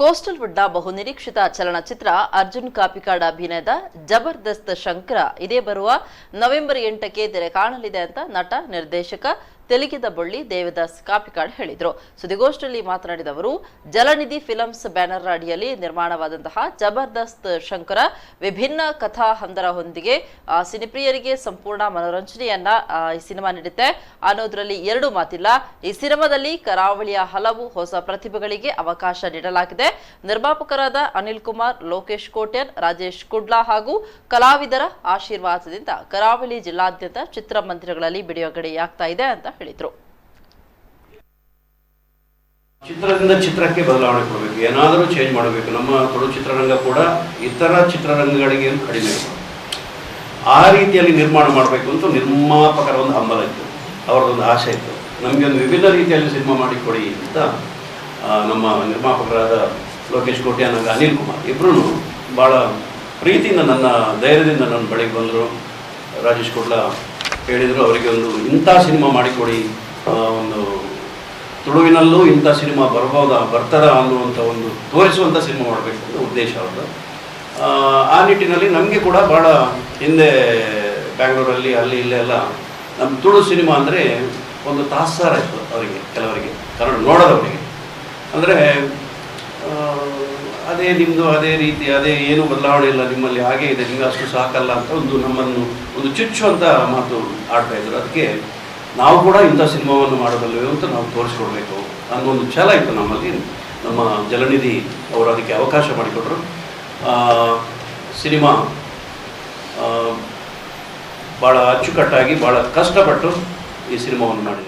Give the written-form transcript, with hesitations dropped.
Coastal ವುಡ್ನ ಬಹುನಿರೀಕ್ಷಿತ ಚಲನಚಿತ್ರ ಅರ್ಜುನ್ ಕಾಪಿಕಾಡ್ ಅಭಿನಯದ ಜಬರ್ದಸ್ತ್ ಶಂಕರ ಇದೇ ಬರುವ ನವೆಂಬರ್ 8ಕ್ಕೆ ತೆರೆ ಕಾಣಲಿದೆ ಅಂತ ನಟ ನಿರ್ದೇಶಕ ತೆಲುಗಿದ ಬೊಳ್ಳಿ ದೇವದಾಸ್ ಕಾಪಿಕಾಡ್ ಹೇಳಿದರು. ಸುದ್ದಿಗೋಷ್ಠಿಯಲ್ಲಿ ಮಾತನಾಡಿದ ಅವರು, ಜಲನಿಧಿ ಫಿಲ್ಮ್ಸ್ ಬ್ಯಾನರ್ ಅಡಿಯಲ್ಲಿ ನಿರ್ಮಾಣವಾದಂತಹ ಜಬರ್ದಸ್ತ್ ಶಂಕರ ವಿಭಿನ್ನ ಕಥಾ ಹಂದರದೊಂದಿಗೆ ಸಿನಿಪ್ರಿಯರಿಗೆ ಸಂಪೂರ್ಣ ಮನೋರಂಜನೆಯನ್ನ ಈ ಸಿನಿಮಾ ನೀಡುತ್ತೆ ಅನ್ನೋದ್ರಲ್ಲಿ ಎರಡು ಮಾತಿಲ್ಲ. ಈ ಸಿನಿಮಾದಲ್ಲಿ ಕರಾವಳಿಯ ಹಲವು ಹೊಸ ಪ್ರತಿಭೆಗಳಿಗೆ ಅವಕಾಶ ನೀಡಲಾಗಿದೆ. ನಿರ್ಮಾಪಕರಾದ ಅನಿಲ್ ಕುಮಾರ್, ಲೋಕೇಶ್ ಕೋಟ್ಯನ್, ರಾಜೇಶ್ ಕುಡ್ಲಾ ಹಾಗೂ ಕಲಾವಿದರ ಆಶೀರ್ವಾದದಿಂದ ಕರಾವಳಿ ಜಿಲ್ಲಾದ್ಯಂತ ಚಿತ್ರಮಂದಿರಗಳಲ್ಲಿ ಬಿಡುಗಡೆಯಾಗ್ತಾ ಇದೆ ಅಂತ ಹೇಳಿದ್ರು. ಚಿತ್ರದಿಂದ ಚಿತ್ರಕ್ಕೆ ಬದಲಾವಣೆ ಕೊಡಬೇಕು, ಏನಾದರೂ ಚೇಂಜ್ ಮಾಡಬೇಕು. ನಮ್ಮ ತುಳು ಚಿತ್ರರಂಗ ಕೂಡ ಇತರ ಚಿತ್ರರಂಗಗಳಿಗೆ ಕಡಿಮೆ ಆ ರೀತಿಯಲ್ಲಿ ನಿರ್ಮಾಣ ಮಾಡಬೇಕು ಅಂತ ನಿರ್ಮಾಪಕರ ಒಂದು ಹಂಬಲ ಇತ್ತು, ಅವರದೊಂದು ಆಸೆ ಇತ್ತು. ನಮಗೆ ಒಂದು ವಿವಿಧ ರೀತಿಯಲ್ಲಿ ಸಿನಿಮಾ ಮಾಡಿಕೊಡಿ ಅಂತ ನಮ್ಮ ನಿರ್ಮಾಪಕರಾದ ಲೋಕೇಶ್ ಕೋಟ್ಯಾನ್ ಹಾಗೂ ಅನಿಲ್ ಕುಮಾರ್ ಇಬ್ಬರೂ ಭಾಳ ಪ್ರೀತಿಯಿಂದ ನನ್ನ ಧೈರ್ಯದಿಂದ ನನ್ನ ಬಳಿಗೆ ಬಂದರು. ರಾಜೇಶ್ ಕುಡ್ಲಾ ಹೇಳಿದರು, ಅವರಿಗೆ ಒಂದು ಇಂಥ ಸಿನಿಮಾ ಮಾಡಿಕೊಡಿ, ಒಂದು ತುಳುವಿನಲ್ಲೂ ಇಂಥ ಸಿನಿಮಾ ಬರ್ತಾರ ಅನ್ನುವಂಥ ಒಂದು ತೋರಿಸುವಂಥ ಸಿನಿಮಾ ಮಾಡಬೇಕು ಅಂತ ಉದ್ದೇಶ ಅವ್ರದ್ದು. ಆ ನಿಟ್ಟಿನಲ್ಲಿ ನಮಗೆ ಕೂಡ ಭಾಳ ಹಿಂದೆ ಬ್ಯಾಂಗ್ಳೂರಲ್ಲಿ ಅಲ್ಲಿ ಇಲ್ಲೆಲ್ಲ ನಮ್ಮ ತುಳು ಸಿನಿಮಾ ಅಂದರೆ ಒಂದು ತಾತ್ಸಾರ ಇತ್ತು ಅವರಿಗೆ, ಕೆಲವರಿಗೆ ಕನ್ನಡ ನೋಡೋದವರಿಗೆ. ಅಂದರೆ ಅದೇ ನಿಮ್ಮದು ಅದೇ ರೀತಿ, ಅದೇ ಏನೂ ಬದಲಾವಣೆ ಇಲ್ಲ ನಿಮ್ಮಲ್ಲಿ, ಹಾಗೇ ಇದೆ, ನಿಮಗೆ ಅಷ್ಟು ಸಾಕಲ್ಲ ಅಂತ ನಮ್ಮನ್ನು ಒಂದು ಚುಚ್ಚುವಂಥ ಮಾತು ಆಡ್ತಾಯಿದ್ರು. ಅದಕ್ಕೆ ನಾವು ಕೂಡ ಇಂಥ ಸಿನಿಮಾವನ್ನು ಮಾಡಬಲ್ಲೆವು ಅಂತ ನಾವು ತೋರಿಸ್ಕೊಡ್ಬೇಕು ಅನ್ನೋ ಒಂದು ಛಲ ಇತ್ತು ನಮ್ಮಲ್ಲಿ. ನಮ್ಮ ಜಲನಿಧಿ ಅವರು ಅದಕ್ಕೆ ಅವಕಾಶ ಮಾಡಿಕೊಟ್ರು. ಸಿನಿಮಾ ಭಾಳ ಅಚ್ಚುಕಟ್ಟಾಗಿ ಭಾಳ ಕಷ್ಟಪಟ್ಟು ಈ ಸಿನಿಮಾವನ್ನು ಮಾಡಿದೆ.